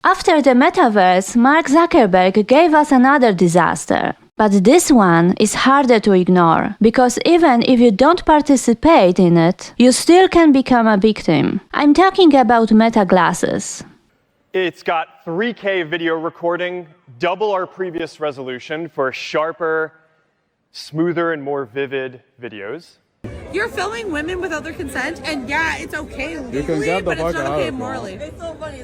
After the metaverse, Mark Zuckerberg gave us another disaster. But this one is harder to ignore, because even if you don't participate in it, you still can become a victim. I'm talking about Meta glasses. It's got 3K video recording, double our previous resolution for sharper, smoother, and more vivid videos. You're filming women without their consent, and yeah, it's okay legally, but it's not okay morally. It's so funny.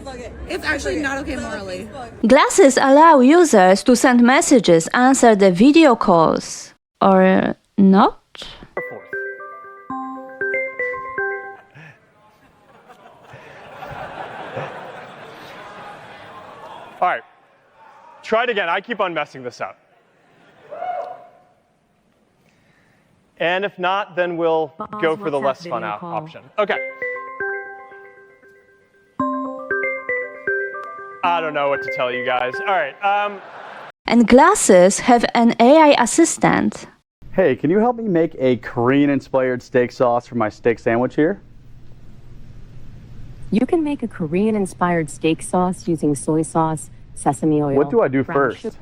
It's actually not okay morally. Glasses allow users to send messages, answer the video calls, or not? All right, try it again. I keep on messing this up. And if not, then we'll go for the less fun option. Okay. I don't know what to tell you guys. All right. And glasses have an AI assistant. Hey, can you help me make a Korean-inspired steak sauce for my steak sandwich here? You can make a Korean-inspired steak sauce using soy sauce, sesame oil. What do I do first?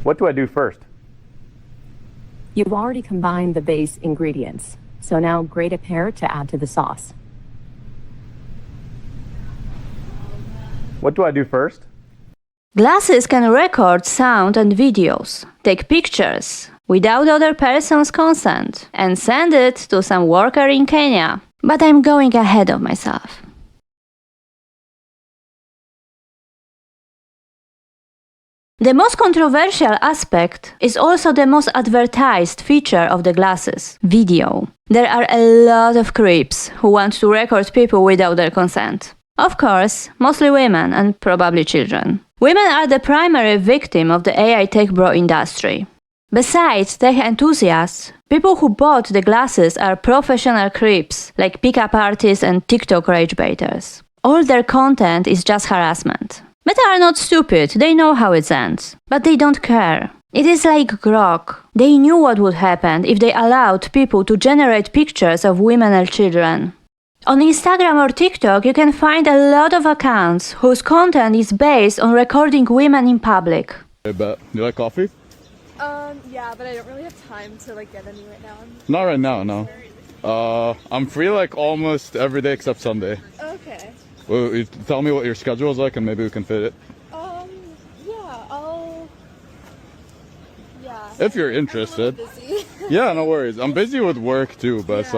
What do I do first? You've already combined the base ingredients, so now grate a pear to add to the sauce. What do I do first? Glasses can record sound and videos, take pictures without other person's consent, and send it to some worker in Kenya. But I'm going ahead of myself. The most controversial aspect is also the most advertised feature of the glasses: video. There are a lot of creeps who want to record people without their consent. Of course, mostly women and probably children. Women are the primary victim of the AI tech bro industry. Besides tech enthusiasts, people who bought the glasses are professional creeps like pickup artists and TikTok rage baiters. All their content is just harassment. Meta are not stupid, they know how it ends. But they don't care. It is like Grok. They knew what would happen if they allowed people to generate pictures of women and children. On Instagram or TikTok, you can find a lot of accounts whose content is based on recording women in public. I bet. You like coffee? Yeah, but I don't really have time to get any right now. Not right now, no. I'm free almost every day except Sunday. Okay. Well, you tell me what your schedule is like and maybe we can fit it. Yeah, If you're interested. I'm a little busy. Yeah, no worries. I'm busy with work too, but it's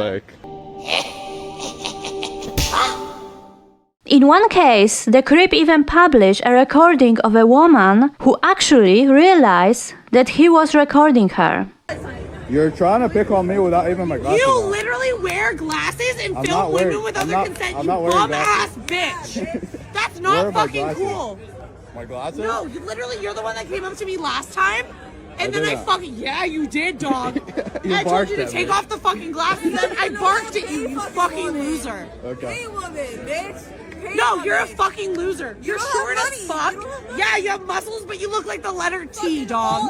In one case, the creep even published a recording of a woman who actually realized that he was recording her. You're trying to pick on me without even my glasses. You literally wear glasses and film women without their consent, you bum-ass bitch. That's not fucking cool. My glasses? No, you're the one that came up to me last time. And then I fucking, yeah, you did, dog. I told you to take off the fucking glasses and I barked at you, you fucking loser. Okay. Hey, woman, bitch. No, you're a fucking loser. You're short as fuck. Yeah, you have muscles, but you look like the letter T, dog.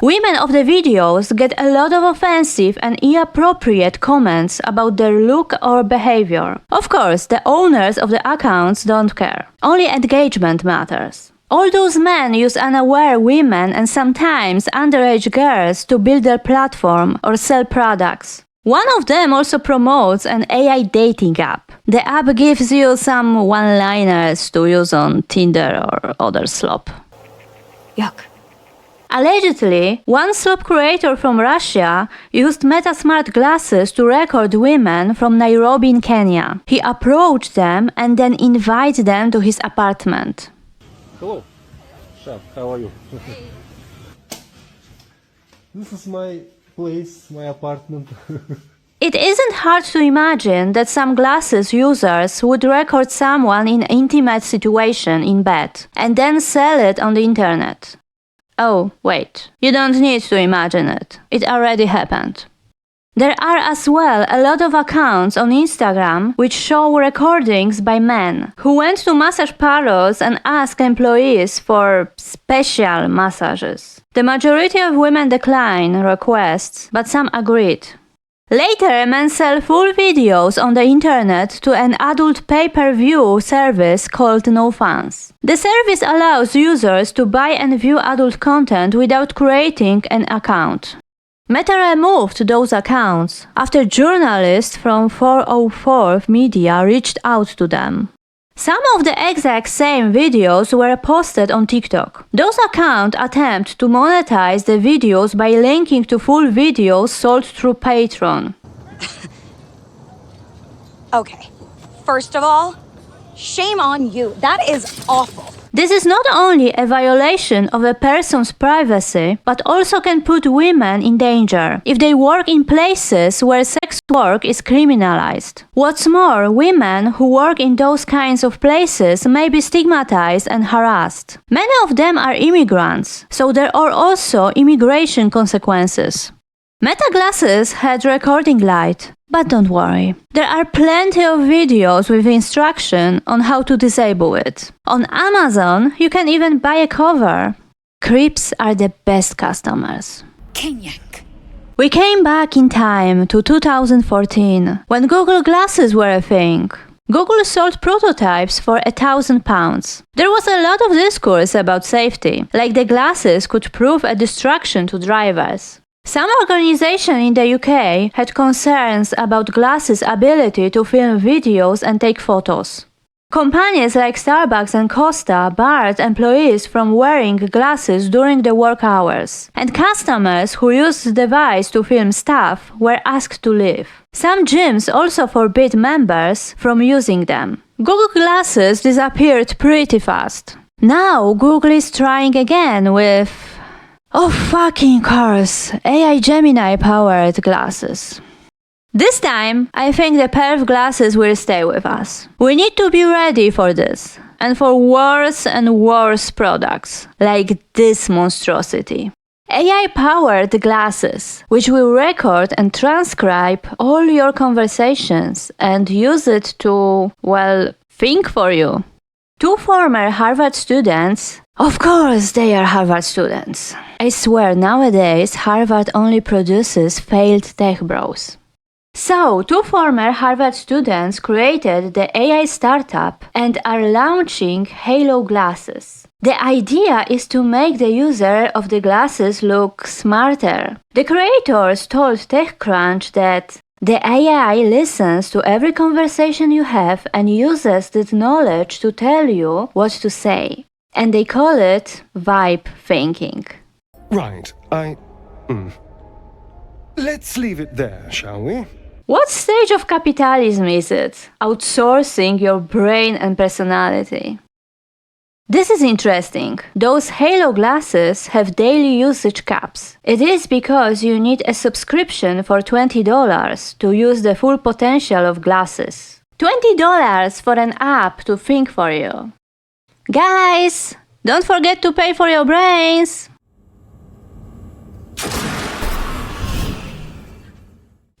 Women of the videos get a lot of offensive and inappropriate comments about their look or behavior. Of course, the owners of the accounts don't care. Only engagement matters. All those men use unaware women and sometimes underage girls to build their platform or sell products. One of them also promotes an AI dating app. The app gives you some one-liners to use on Tinder or other slop. Yuck. Allegedly, one slop creator from Russia used Meta smart glasses to record women from Nairobi in Kenya. He approached them and then invited them to his apartment. Hello, chef. How are you? This is my place, my apartment. It isn't hard to imagine that some glasses users would record someone in an intimate situation in bed and then sell it on the internet. Oh, wait, you don't need to imagine it. It already happened. There are as well a lot of accounts on Instagram which show recordings by men who went to massage parlors and asked employees for special massages. The majority of women declined requests, but some agreed. Later, men sell full videos on the internet to an adult pay-per-view service called NoFans. The service allows users to buy and view adult content without creating an account. Meta removed those accounts after journalists from 404 Media reached out to them. Some of the exact same videos were posted on TikTok. Those accounts attempt to monetize the videos by linking to full videos sold through Patreon. Okay, first of all, shame on you. That is awful. This is not only a violation of a person's privacy, but also can put women in danger if they work in places where sex work is criminalized. What's more, women who work in those kinds of places may be stigmatized and harassed. Many of them are immigrants, so there are also immigration consequences. Meta glasses had recording light, but don't worry. There are plenty of videos with instruction on how to disable it. On Amazon, you can even buy a cover. Creeps are the best customers. Kenyak. We came back in time to 2014, when Google Glasses were a thing. Google sold prototypes for £1,000. There was a lot of discourse about safety, like the glasses could prove a distraction to drivers. Some organizations in the UK had concerns about glasses' ability to film videos and take photos. Companies like Starbucks and Costa barred employees from wearing glasses during the work hours, and customers who used the device to film staff were asked to leave. Some gyms also forbid members from using them. Google Glasses disappeared pretty fast. Now Google is trying again with... of fucking course, AI Gemini-powered glasses. This time, I think the perf glasses will stay with us. We need to be ready for this, and for worse and worse products, like this monstrosity. AI-powered glasses, which will record and transcribe all your conversations and use it to, well, think for you. Two former Harvard students, of course they are Harvard students. I swear nowadays Harvard only produces failed tech bros. So, two former Harvard students created the AI startup and are launching Halo glasses. The idea is to make the user of the glasses look smarter. The creators told TechCrunch that the AI listens to every conversation you have and uses that knowledge to tell you what to say. And they call it vibe thinking. Right, Let's leave it there, shall we? What stage of capitalism is it? Outsourcing your brain and personality. This is interesting. Those Halo glasses have daily usage caps. It is because you need a subscription for $20 to use the full potential of glasses. $20 for an app to think for you. Guys, don't forget to pay for your brains!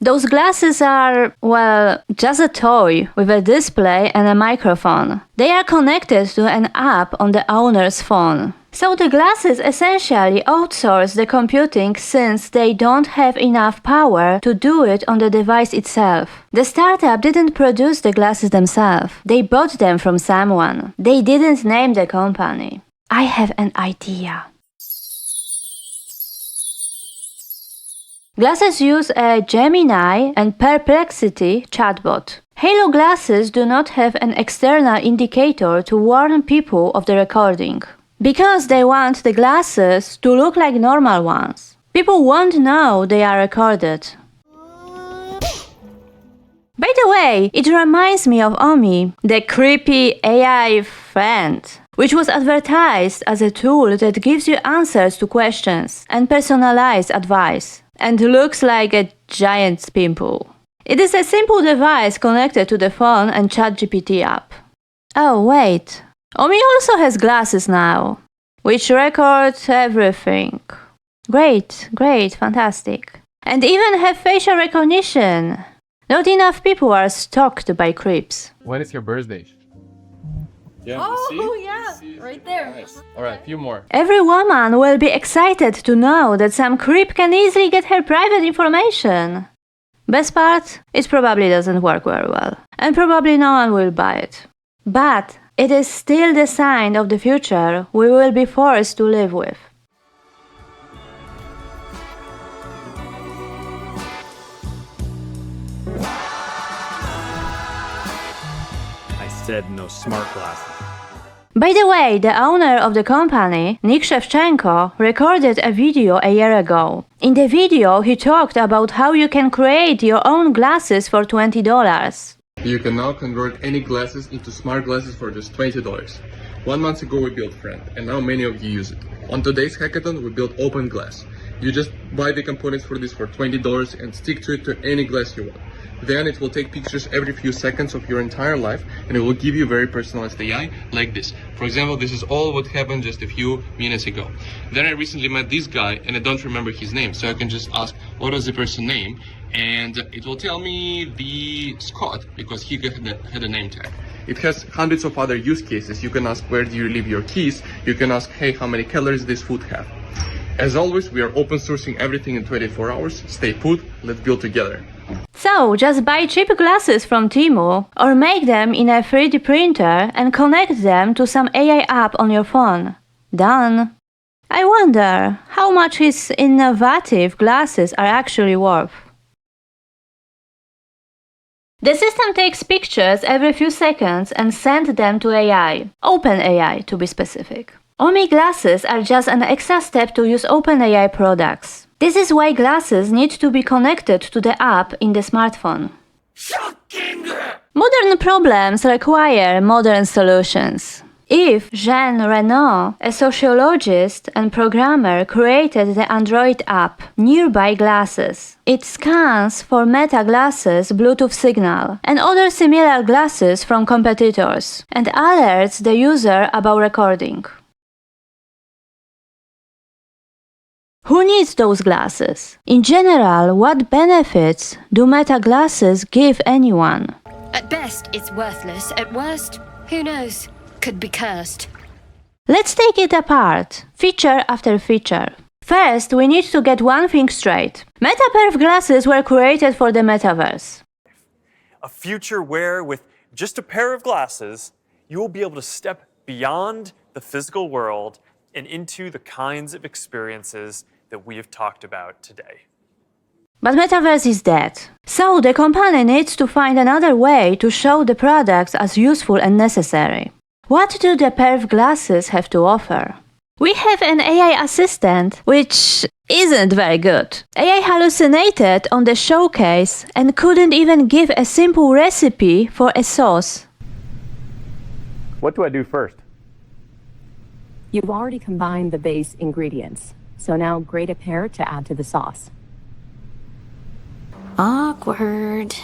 Those glasses are, well, just a toy with a display and a microphone. They are connected to an app on the owner's phone. So the glasses essentially outsource the computing since they don't have enough power to do it on the device itself. The startup didn't produce the glasses themselves. They bought them from someone. They didn't name the company. I have an idea. Glasses use a Gemini and Perplexity chatbot. Halo glasses do not have an external indicator to warn people of the recording. Because they want the glasses to look like normal ones. People won't know they are recorded. By the way, it reminds me of Omi, the creepy AI friend, which was advertised as a tool that gives you answers to questions and personalized advice, and looks like a giant pimple. It is a simple device connected to the phone and ChatGPT app. Oh wait, Omi also has glasses now, which record everything. Great, fantastic. And even have facial recognition. Not enough people are stalked by creeps. When is your birthday? Yeah, right there. Nice. Alright, a few more. Every woman will be excited to know that some creep can easily get her private information. Best part, it probably doesn't work very well, and probably no one will buy it. But it is still the sign of the future we will be forced to live with. I said no smart glasses. By the way, the owner of the company, Nick Shevchenko, recorded a video a year ago. In the video, he talked about how you can create your own glasses for $20. You can now convert any glasses into smart glasses for just $20. 1 month ago we built Friend, and now many of you use it. On today's hackathon we built Open Glass. You just buy the components for this for $20 and stick to it to any glass you want. Then it will take pictures every few seconds of your entire life, and it will give you very personalized AI like this. For example, this is all what happened just a few minutes ago. Then I recently met this guy and I don't remember his name, so I can just ask what was the person's name, and it will tell me the Scott because he had a name tag. It has hundreds of other use cases. You can ask where do you leave your keys. You can ask, hey, how many calories this food have. As always, we are open sourcing everything in 24 hours. Stay put, let's build together. So, just buy cheap glasses from Temu or make them in a 3D printer and connect them to some AI app on your phone. Done. I wonder how much his innovative glasses are actually worth. The system takes pictures every few seconds and sends them to AI, OpenAI to be specific. Omi glasses are just an extra step to use OpenAI products. This is why glasses need to be connected to the app in the smartphone. Shocking! Modern problems require modern solutions. If Jean Renaud, a sociologist and programmer, created the Android app Nearby Glasses, it scans for Meta glasses Bluetooth signal and other similar glasses from competitors and alerts the user about recording. Who needs those glasses? In general, what benefits do Meta glasses give anyone? At best, it's worthless. At worst, who knows? Could be cursed. Let's take it apart, feature after feature. First, we need to get one thing straight. MetaPerf glasses were created for the metaverse. A future where, with just a pair of glasses, you will be able to step beyond the physical world and into the kinds of experiences that we have talked about today. But metaverse is dead. So the company needs to find another way to show the products as useful and necessary. What do the perf glasses have to offer? We have an AI assistant, which isn't very good. AI hallucinated on the showcase and couldn't even give a simple recipe for a sauce. What do I do first? You've already combined the base ingredients, so now grate a pear to add to the sauce. Awkward.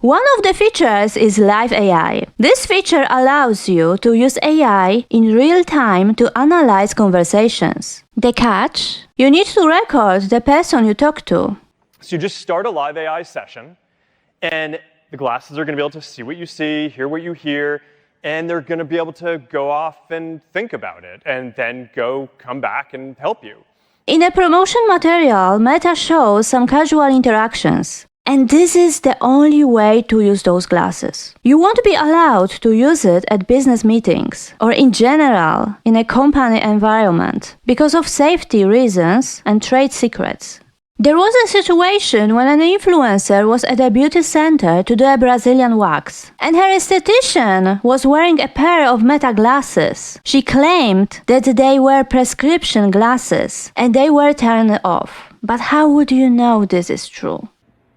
One of the features is Live AI. This feature allows you to use AI in real time to analyze conversations. The catch? You need to record the person you talk to. So you just start a live AI session, and the glasses are going to be able to see what you see, hear what you hear, and they're going to be able to go off and think about it, and then come back and help you. In a promotion material, Meta shows some casual interactions. And this is the only way to use those glasses. You won't be allowed to use it at business meetings or in general in a company environment because of safety reasons and trade secrets. There was a situation when an influencer was at a beauty center to do a Brazilian wax, and her esthetician was wearing a pair of Meta glasses. She claimed that they were prescription glasses and they were turned off. But how would you know this is true?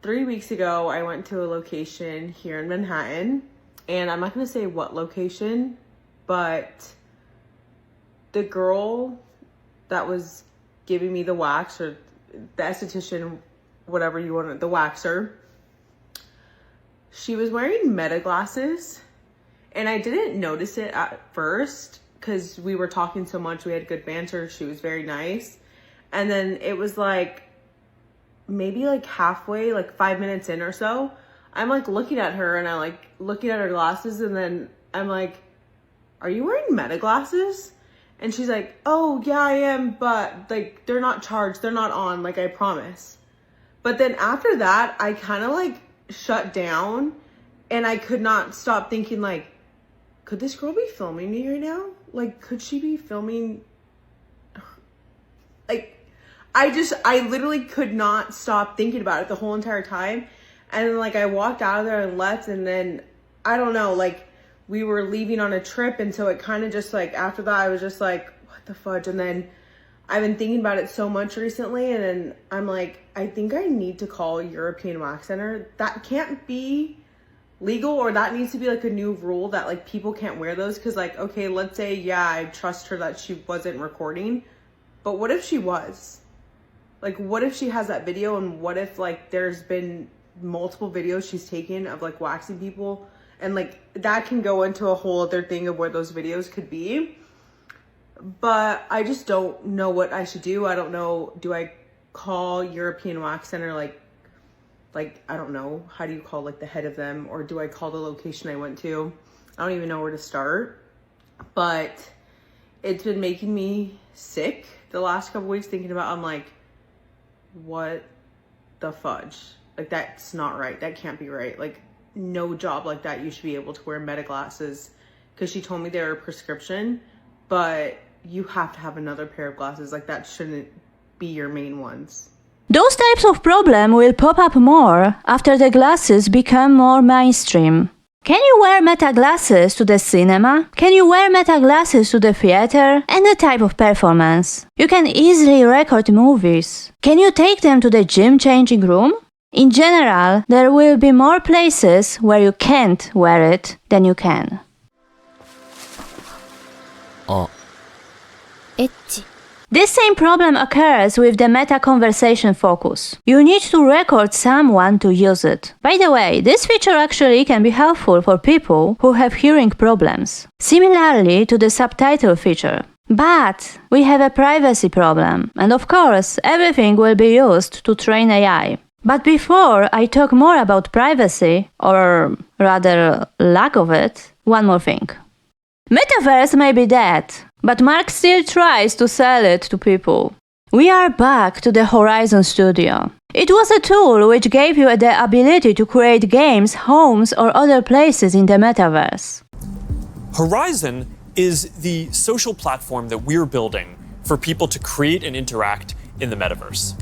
3 weeks ago, I went to a location here in Manhattan, and I'm not going to say what location, but the girl that was giving me the wax, or the esthetician, whatever you want, the waxer, she was wearing Meta glasses, and I didn't notice it at first because we were talking so much. We had good banter. She was very nice. And then it was like, maybe like halfway, like 5 minutes in or so, I'm like looking at her and I like looking at her glasses, and then I'm like, are you wearing Meta glasses? And she's like, oh yeah, I am, but like they're not charged, they're not on, like I promise. But then after that, I kind of like shut down and I could not stop thinking like, could this girl be filming me right now? Like, could she be filming? Like, I literally could not stop thinking about it the whole entire time. And then like I walked out of there and left, and then I don't know, like we were leaving on a trip, and so it kind of just like after that I was just like, what the fudge? And then I've been thinking about it so much recently, and then I'm like, I think I need to call European Wax Center. That can't be legal, or that needs to be like a new rule that like people can't wear those. Because like, okay, let's say, yeah, I trust her that she wasn't recording, but what if she was? Like, what if she has that video, and what if like there's been multiple videos she's taken of like waxing people, and like that can go into a whole other thing of where those videos could be. But I just don't know what I should do. I don't know, do I call European Wax Center, like I don't know, how do you call like the head of them, or do I call the location I went to? I don't even know where to start. But it's been making me sick the last couple weeks thinking about, I'm like, what the fudge? Like, that's not right. That can't be right. Like, no job like that you should be able to wear meta glasses, because she told me they were a prescription, but you have to have another pair of glasses. Like, that shouldn't be your main ones. Those types of problems will pop up more after the glasses become more mainstream. Can you wear meta glasses to the cinema? Can you wear meta glasses to the theater? Any type of performance. You can easily record movies. Can you take them to the gym changing room? In general, there will be more places where you can't wear it than you can. This same problem occurs with the meta conversation focus. You need to record someone to use it. By the way, this feature actually can be helpful for people who have hearing problems, similarly to the subtitle feature. But we have a privacy problem, and of course, everything will be used to train AI. But before I talk more about privacy, or rather lack of it, one more thing. Metaverse may be dead, but Mark still tries to sell it to people. We are back to the Horizon Studio. It was a tool which gave you the ability to create games, homes, or other places in the metaverse. Horizon is the social platform that we're building for people to create and interact in the metaverse.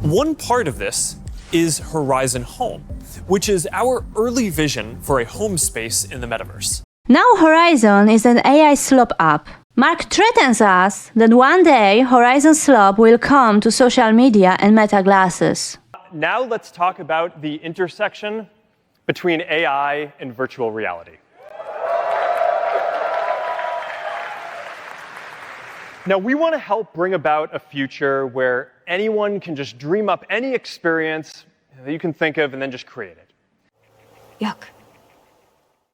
One part of this is Horizon Home, which is our early vision for a home space in the metaverse. Now Horizon is an AI slop app. Mark threatens us that one day Horizon Slop will come to social media and meta glasses. Now let's talk about the intersection between AI and virtual reality. Now, we want to help bring about a future where anyone can just dream up any experience that you can think of and then just create it. Yuck.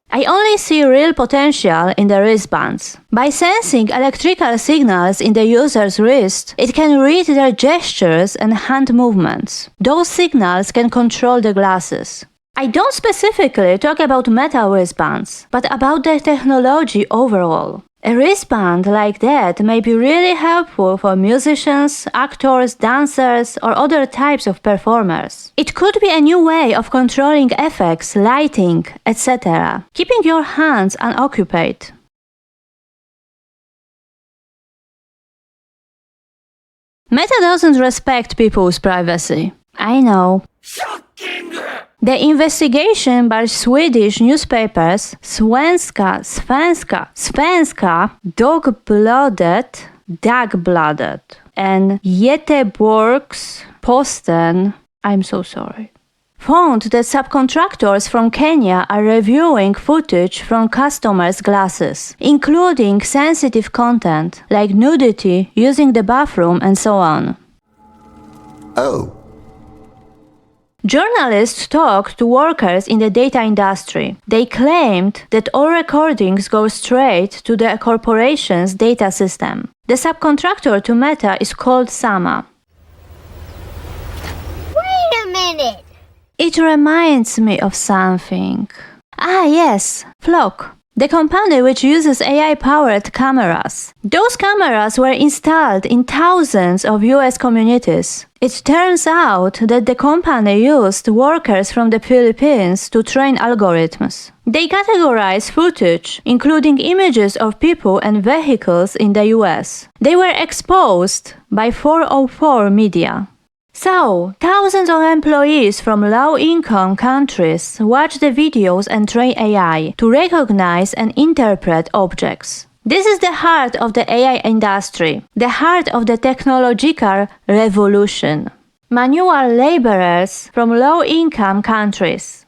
I only see real potential in the wristbands. By sensing electrical signals in the user's wrist, it can read their gestures and hand movements. Those signals can control the glasses. I don't specifically talk about meta wristbands, but about the technology overall. A wristband like that may be really helpful for musicians, actors, dancers, or other types of performers. It could be a new way of controlling effects, lighting, etc., keeping your hands unoccupied. Meta doesn't respect people's privacy. I know. The investigation by Swedish newspapers Svenska, Dagbladet, and Göteborgs-Posten, I'm so sorry, found that subcontractors from Kenya are reviewing footage from customers' glasses, including sensitive content like nudity, using the bathroom, and so on. Oh. Journalists talked to workers in the data industry. They claimed that all recordings go straight to the corporation's data system. The subcontractor to Meta is called Sama. Wait a minute! It reminds me of something. Ah, yes, Flock. the company which uses AI-powered cameras. Those cameras were installed in thousands of US communities. It turns out that the company used workers from the Philippines to train algorithms. They categorize footage, including images of people and vehicles in the US. They were exposed by 404 media. So, thousands of employees from low-income countries watch the videos and train AI to recognize and interpret objects. This is the heart of the AI industry, the heart of the technological revolution. Manual laborers from low-income countries.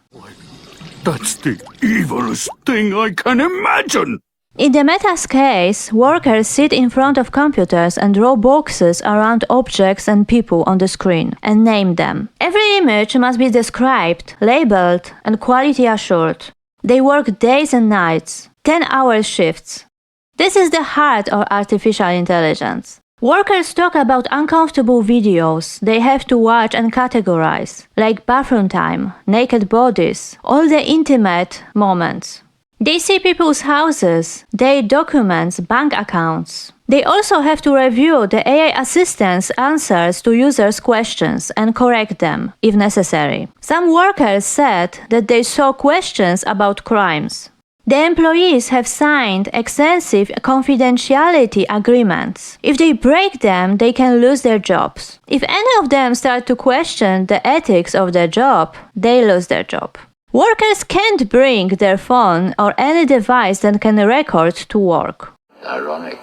That's the evilest thing I can imagine! In the Meta's case, workers sit in front of computers and draw boxes around objects and people on the screen and name them. Every image must be described, labeled, and quality assured. They work days and nights, 10-hour shifts. This is the heart of artificial intelligence. Workers talk about uncomfortable videos they have to watch and categorize, like bathroom time, naked bodies, all the intimate moments. They see people's houses, their documents, bank accounts. They also have to review the AI assistant's answers to users' questions and correct them, if necessary. Some workers said that they saw questions about crimes. The employees have signed extensive confidentiality agreements. If they break them, they can lose their jobs. If any of them start to question the ethics of their job, they lose their job. Workers can't bring their phone or any device that can record to work. Ironic.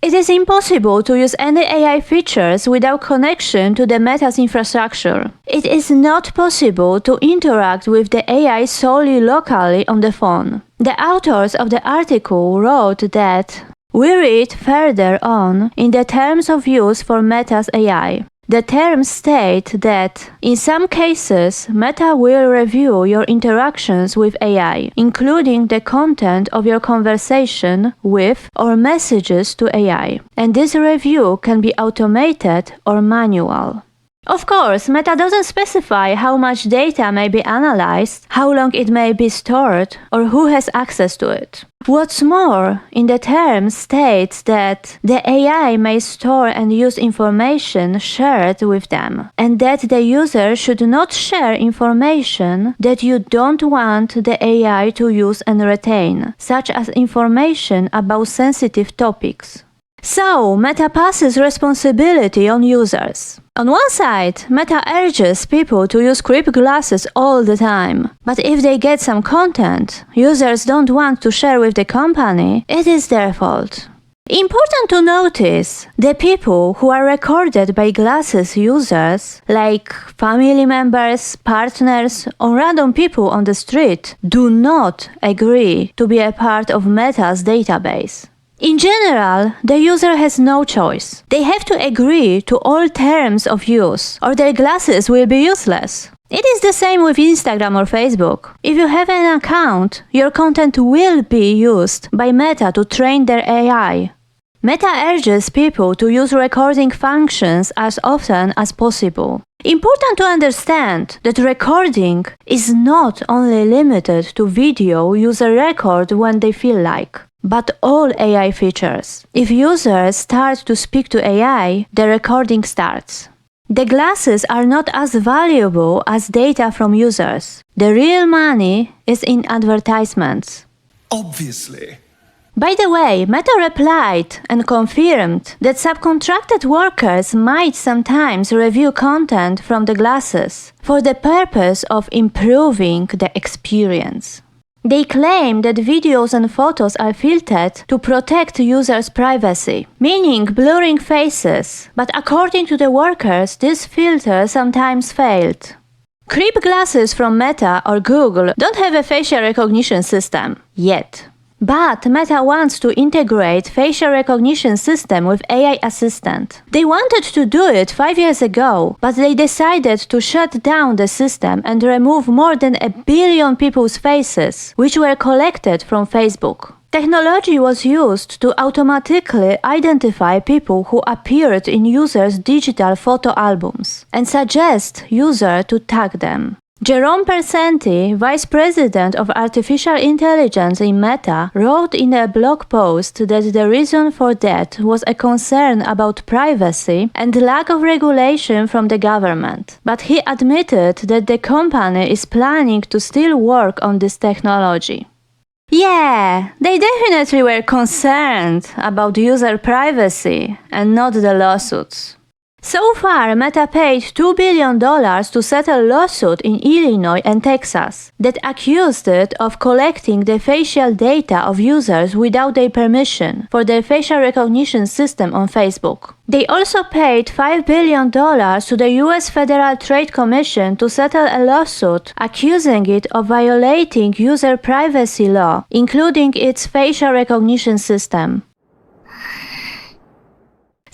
It is impossible to use any AI features without connection to the Meta's infrastructure. It is not possible to interact with the AI solely locally on the phone. The authors of the article wrote that we read further on in the terms of use for Meta's AI. The terms state that, in some cases, Meta will review your interactions with AI, including the content of your conversation with or messages to AI, and this review can be automated or manual. Of course, Meta doesn't specify how much data may be analyzed, how long it may be stored, or who has access to it. What's more, in the terms states that the AI may store and use information shared with them, and that the user should not share information that you don't want the AI to use and retain, such as information about sensitive topics. So, Meta passes responsibility on users. On one side, Meta urges people to use creep glasses all the time. But if they get some content users don't want to share with the company, it is their fault. Important to notice, the people who are recorded by glasses users, like family members, partners, or random people on the street, do not agree to be a part of Meta's database. In general, the user has no choice. They have to agree to all terms of use, or their glasses will be useless. It is the same with Instagram or Facebook. If you have an account, your content will be used by Meta to train their AI. Meta urges people to use recording functions as often as possible. Important to understand that recording is not only limited to video users record when they feel like, but all AI features. If users start to speak to AI, the recording starts. The glasses are not as valuable as data from users. The real money is in advertisements. Obviously. By the way, Meta replied and confirmed that subcontracted workers might sometimes review content from the glasses for the purpose of improving the experience. They claim that videos and photos are filtered to protect users' privacy, meaning blurring faces, but according to the workers, this filter sometimes failed. Creep glasses from Meta or Google don't have a facial recognition system yet. But Meta wants to integrate facial recognition system with AI assistant. They wanted to do it 5 years ago, but they decided to shut down the system and remove more than 1 billion people's faces, which were collected from Facebook. Technology was used to automatically identify people who appeared in users' digital photo albums and suggest users to tag them. Jerome Persenti, Vice President of Artificial Intelligence in Meta, wrote in a blog post that the reason for that was a concern about privacy and lack of regulation from the government. But he admitted that the company is planning to still work on this technology. Yeah, they definitely were concerned about user privacy and not the lawsuits. So far, Meta paid $2 billion to settle a lawsuit in Illinois and Texas that accused it of collecting the facial data of users without their permission for their facial recognition system on Facebook. They also paid $5 billion to the US Federal Trade Commission to settle a lawsuit accusing it of violating user privacy law, including its facial recognition system.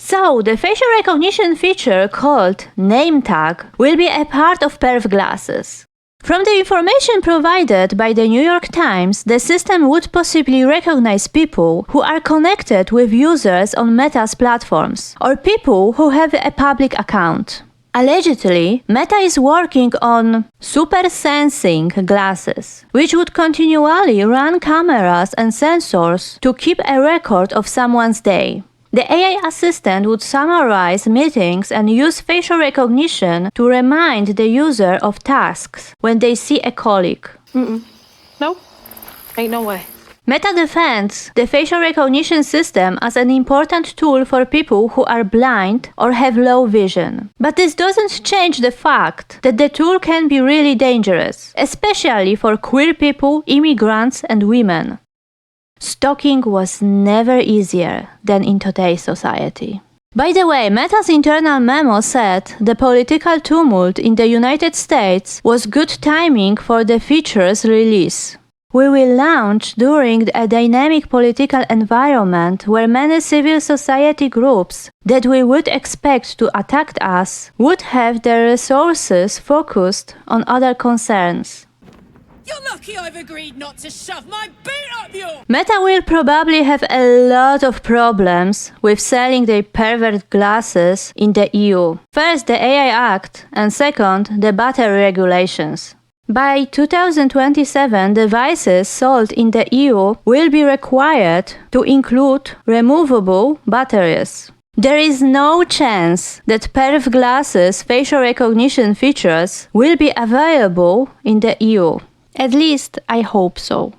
So, the facial recognition feature called Name Tag will be a part of perf glasses. From the information provided by the New York Times, the system would possibly recognize people who are connected with users on Meta's platforms, or people who have a public account. Allegedly, Meta is working on super sensing glasses, which would continually run cameras and sensors to keep a record of someone's day. The AI assistant would summarize meetings and use facial recognition to remind the user of tasks when they see a colleague. Nope. Ain't no way. Meta defends the facial recognition system as an important tool for people who are blind or have low vision. But this doesn't change the fact that the tool can be really dangerous, especially for queer people, immigrants, and women. Stalking was never easier than in today's society. By the way, Meta's internal memo said the political tumult in the United States was good timing for the feature's release. We will launch during a dynamic political environment where many civil society groups that we would expect to attack us would have their resources focused on other concerns. You're lucky I've agreed not to shove my boot up your... Meta will probably have a lot of problems with selling their pervert glasses in the EU. First, the AI Act, and second, the battery regulations. By 2027, devices sold in the EU will be required to include removable batteries. There is no chance that perf glasses facial recognition features will be available in the EU. At least, I hope so.